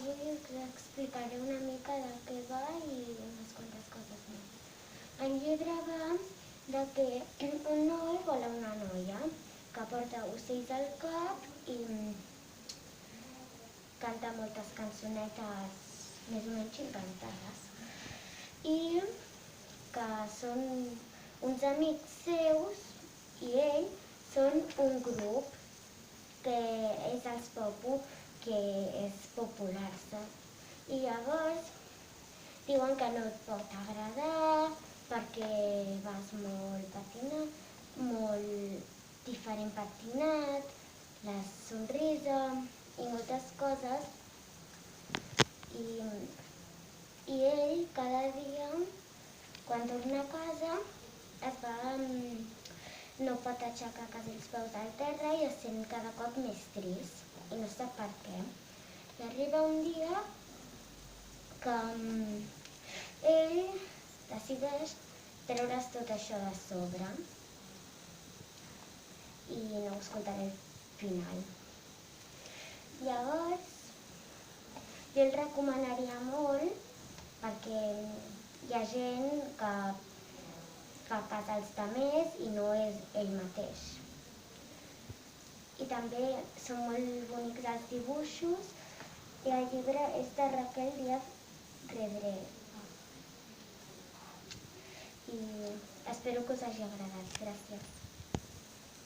avui us explicaré una mica del que va i unes quantes coses més. El llibre va de que un noi vol a una noia que porta ocells al cap i canta moltes cançonetes més o menys inventades. I que són uns amics seus i ell són un grup que és els Popu, que és popular-se. I llavors diuen que no et pot agradar perquè vas molt patinat, molt diferent patinat, la somrisa i moltes coses. I ell cada dia, quan torna a casa, no pot aixecar quasi els peus al terra i es sent cada cop més trist i no sap per què. I arriba un dia que ell decideix treure's tot això de sobre i no us contaré el final. Llavors, jo el recomanaria molt perquè hi ha gent que fa cas als altres i no és ell mateix. I també són molt bonics els dibuixos i el llibre és de Raquel Díaz Redré. I espero que us hagi agradat. Gràcies.